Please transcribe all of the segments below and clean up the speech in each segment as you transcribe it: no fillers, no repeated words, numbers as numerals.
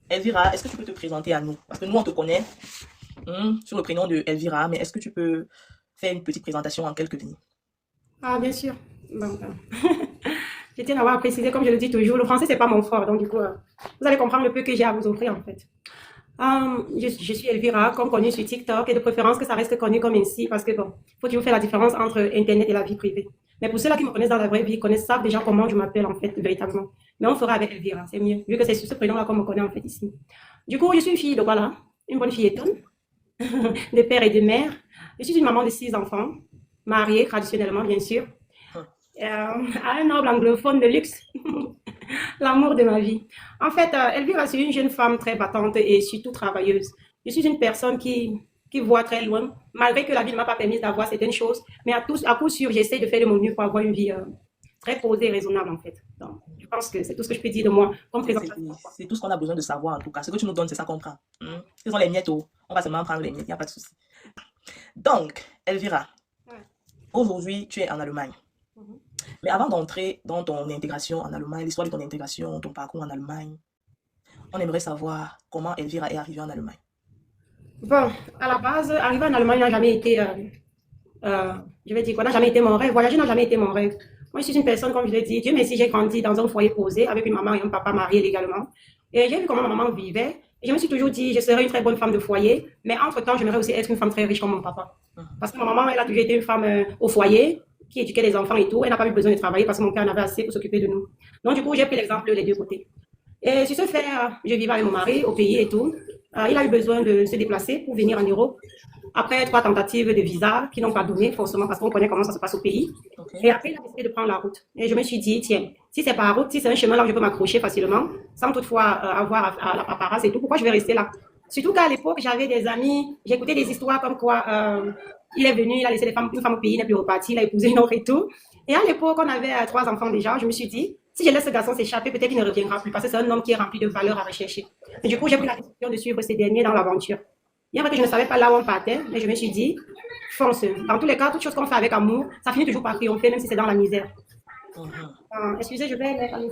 Elvira, est-ce que tu peux te présenter à nous? Parce que nous, on te connaît sur le prénom de Elvira, mais est-ce que tu peux faire une petite présentation en quelques lignes? Ah, bien sûr. Bon. Je tiens à avoir précisé, comme je le dis toujours, le français, c'est pas mon fort. Donc, du coup, vous allez comprendre le peu que j'ai à vous offrir, en fait. Je suis Elvira, comme connue sur TikTok, et de préférence que ça reste connu comme ainsi, parce que bon, faut toujours faire la différence entre Internet et la vie privée. Mais pour ceux-là qui me connaissent dans la vraie vie, connaissent savent déjà comment je m'appelle, en fait, véritablement. Mais on fera avec Elvira, c'est mieux, vu que c'est sur ce prénom-là qu'on me connaît, en fait, ici. Du coup, je suis une fille, donc voilà, une bonne fille étonne, de père et de mère. Je suis une maman de 6 enfants, mariée traditionnellement, bien sûr, à un noble anglophone de luxe, l'amour de ma vie. En fait, Elvira, c'est une jeune femme très battante et surtout travailleuse. Je suis une personne qui voit très loin, malgré que la vie ne m'a pas permis d'avoir certaines choses, mais à coup sûr, j'essaie de faire de mon mieux pour avoir une vie très posée et raisonnable, en fait. Donc, je pense que c'est tout ce que je peux dire de moi comme C'est c'est- présentation. c'est tout ce qu'on a besoin de savoir en tout cas. Ce que tu nous donnes, c'est ça qu'on prend. Ce sont les miettes, oh. On va seulement prendre les miettes, il n'y a pas de souci. Donc, Elvira, Ouais. aujourd'hui, tu es en Allemagne. Mhm. Mais avant d'entrer dans ton intégration en Allemagne, l'histoire de ton intégration, ton parcours en Allemagne, on aimerait savoir comment Elvira est arrivée en Allemagne. Bon, à la base, arriver en Allemagne n'a jamais été euh, je vais dire quoi, n'a jamais été mon rêve. Voyager n'a jamais été mon rêve. Moi, je suis une personne, comme je l'ai dit, Dieu merci, j'ai grandi dans un foyer posé avec une maman et un papa mariés légalement. Et j'ai vu comment ma maman vivait. Et je me suis toujours dit, je serai une très bonne femme de foyer, mais entre-temps, j'aimerais aussi être une femme très riche comme mon papa. Parce que ma maman, elle a toujours été une femme au foyer, qui éduquait les enfants et tout. Elle n'a pas eu besoin de travailler parce que mon père en avait assez pour s'occuper de nous. Donc, du coup, j'ai pris l'exemple des deux côtés. Et sur ce fait, je vivais avec mon mari au pays et tout. Il a eu besoin de se déplacer pour venir en Europe. Après 3 tentatives de visa qui n'ont pas donné, forcément, parce qu'on connaît comment ça se passe au pays. Ok. Et après, il a décidé de prendre la route. Et je me suis dit, tiens, si c'est pas la route, si c'est un chemin là où je peux m'accrocher facilement, sans toutefois avoir à la paperasse et tout, pourquoi je vais rester là? Surtout qu'à l'époque, j'avais des amis, j'écoutais des histoires comme quoi il est venu, il a laissé une femme au pays, il n'est plus reparti, il a épousé une autre et tout. Et à l'époque, on avait 3 enfants déjà. Je me suis dit, si je laisse ce garçon s'échapper, peut-être qu'il ne reviendra plus parce que c'est un homme qui est rempli de valeurs à rechercher. Et du coup, j'ai pris la décision de suivre ces derniers dans l'aventure. Bien vrai que je ne savais pas là où on partait, mais je me suis dit, fonce. Dans tous les cas, toute chose qu'on fait avec amour, ça finit toujours par triompher, même si c'est dans la misère. Mhm. Excusez, je vais aller.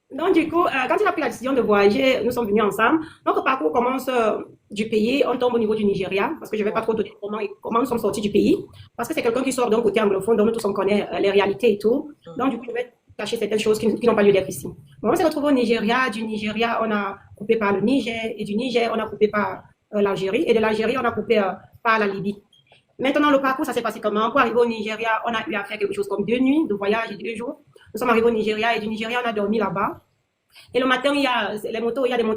Donc, du coup, quand il a pris la décision de voyager, nous sommes venus ensemble. Notre parcours commence du pays, on tombe au niveau du Nigeria, parce que je ne vais pas trop donner comment nous sommes sortis du pays, parce que c'est quelqu'un qui sort d'un côté anglophone, dont nous tous on connaît les réalités et tout. Donc, du coup, je vais cacher certaines choses qui n'ont pas lieu d'être ici. Bon, on s'est retrouvé au Nigeria. Du Nigeria, on a coupé par le Niger, et du Niger, on a coupé par l'Algérie, et de l'Algérie, on a coupé par la Libye. Maintenant, le parcours, ça s'est passé comment? Pour arriver au Nigeria, on a eu à faire quelque chose comme 2 nuits de voyage et 2 jours. Nous sommes arrivés au Nigeria et du Nigeria, on a dormi là-bas. Et le matin, il y a les motos, il y a des motos